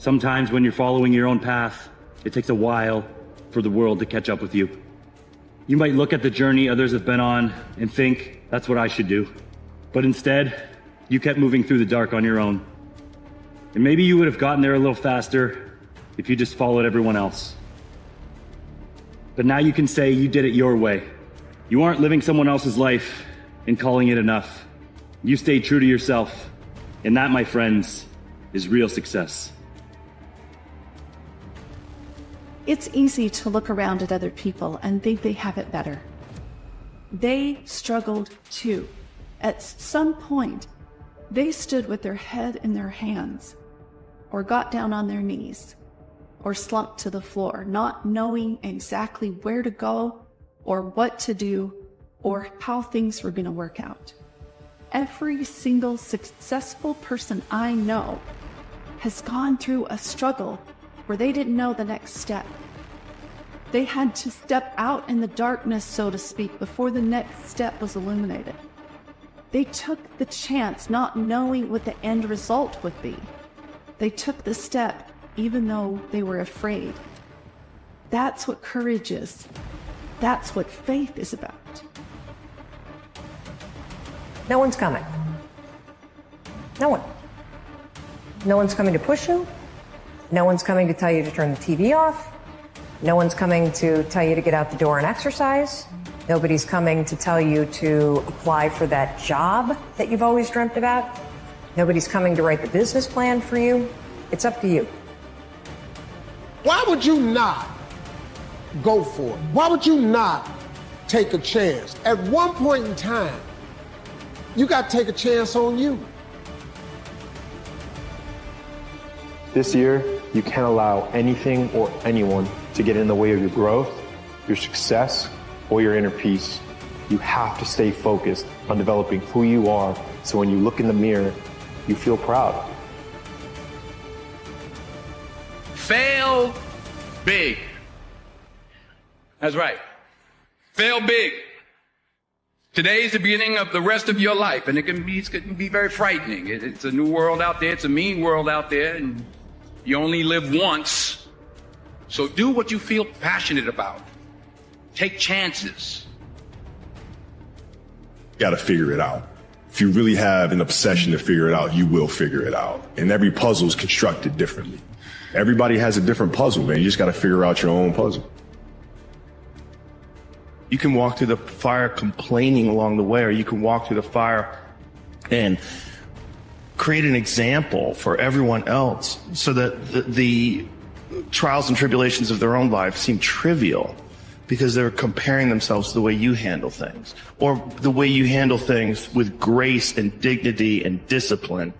Sometimes when you're following your own path, it takes a while for the world to catch up with you. You might look at the journey others have been on and think, that's what I should do. But instead, you kept moving through the dark on your own. And maybe you would have gotten there a little faster if you just followed everyone else. But now you can say you did it your way. You aren't living someone else's life and calling it enough. You stayed true to yourself. And that, my friends, is real success. It's easy to look around at other people and think they have it better. They struggled too. At some point, they stood with their head in their hands, or got down on their knees, or slumped to the floor, not knowing exactly where to go, or what to do, or how things were going to work out. Every single successful person I know has gone through a struggle where they didn't know the next step. They had to step out in the darkness, so to speak, before the next step was illuminated. They took the chance not knowing what the end result would be. They took the step even though they were afraid. That's what courage is. That's what faith is about. No one's coming. No one. No one's coming to push you. No one's coming to tell you to turn the TV off. No one's coming to tell you to get out the door and exercise. Nobody's coming to tell you to apply for that job that you've always dreamt about. Nobody's coming to write the business plan for you. It's up to you. Why would you not go for it? Why would you not take a chance? At one point in time, you got to take a chance on you. This year, you can't allow anything or anyone to get in the way of your growth, your success, or your inner peace. You have to stay focused on developing who you are, so when you look in the mirror, you feel proud. Fail big. That's right. Fail big. Today is the beginning of the rest of your life, and it can be very frightening. It's a new world out there. It's a mean world out there, and you only live once. So do what you feel passionate about. Take chances. You gotta figure it out. If you really have an obsession to figure it out, you will figure it out. And every puzzle is constructed differently. Everybody has a different puzzle, man. You just gotta figure out your own puzzle. You can walk through the fire complaining along the way, or you can walk through the fire and create an example for everyone else, so that the trials and tribulations of their own life seem trivial because they're comparing themselves to the way you handle things, or the way you handle things with grace and dignity and discipline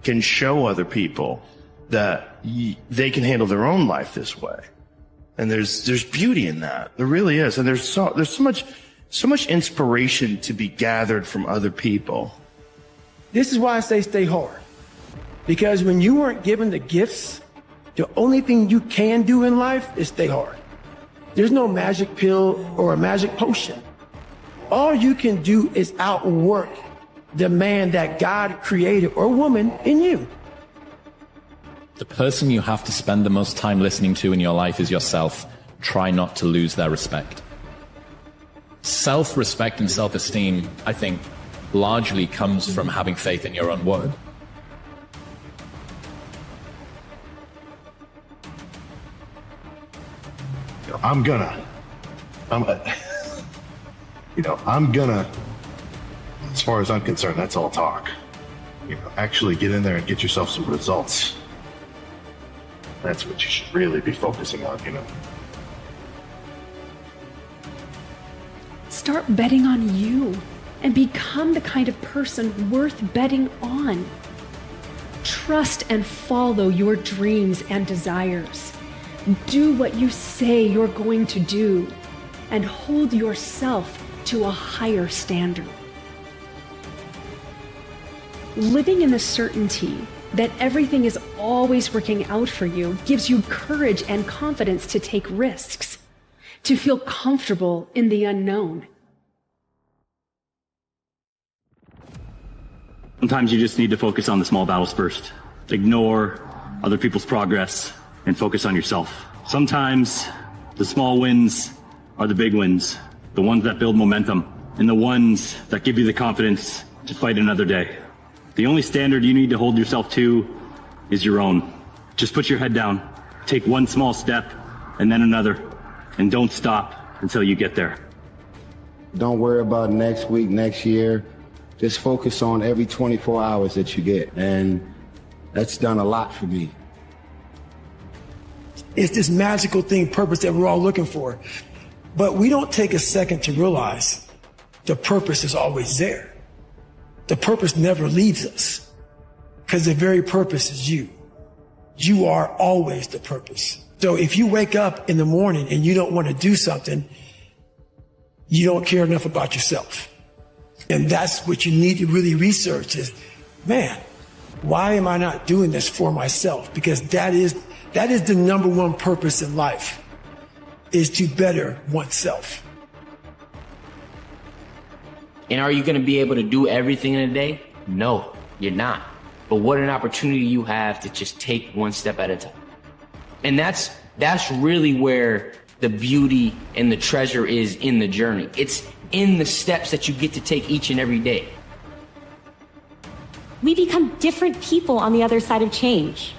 can show other people that they can handle their own life this way. And there's beauty in that. There really is. And there's so much inspiration to be gathered from other people. This is why I say stay hard. Because when you weren't given the gifts, the only thing you can do in life is stay hard. There's no magic pill or a magic potion. All you can do is outwork the man that God created, or woman, in you. The person you have to spend the most time listening to in your life is yourself. Try not to lose their respect. Self-respect and self-esteem, I think, largely comes from having faith in your own word. I'm gonna, as far as I'm concerned, that's all talk. Actually get in there and get yourself some results. That's what you should really be focusing on, Start betting on you and become the kind of person worth betting on. Trust and follow your dreams and desires. Do what you say you're going to do, and hold yourself to a higher standard. Living in the certainty that everything is always working out for you gives you courage and confidence to take risks, to feel comfortable in the unknown. Sometimes you just need to focus on the small battles first. Ignore other people's progress and focus on yourself. Sometimes the small wins are the big wins, the ones that build momentum, and the ones that give you the confidence to fight another day. The only standard you need to hold yourself to is your own. Just put your head down, take one small step, and then another, and don't stop until you get there. Don't worry about next week, next year. Just focus on every 24 hours that you get, and that's done a lot for me. It's this magical thing, purpose, that we're all looking for. But we don't take a second to realize the purpose is always there. The purpose never leaves us, because the very purpose is you. You are always the purpose. So if you wake up in the morning and you don't want to do something, you don't care enough about yourself. And that's what you need to really research is, man, why am I not doing this for myself? Because that is the number one purpose in life, is to better oneself. And are you going to be able to do everything in a day? No, you're not. But what an opportunity you have to just take one step at a time. And that's really where the beauty and the treasure is in the journey. It's in the steps that you get to take each and every day. We become different people on the other side of change.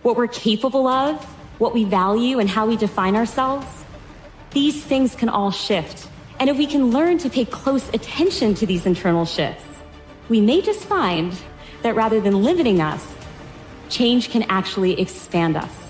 What we're capable of, what we value, and how we define ourselves, these things can all shift. And if we can learn to pay close attention to these internal shifts, we may just find that rather than limiting us, change can actually expand us.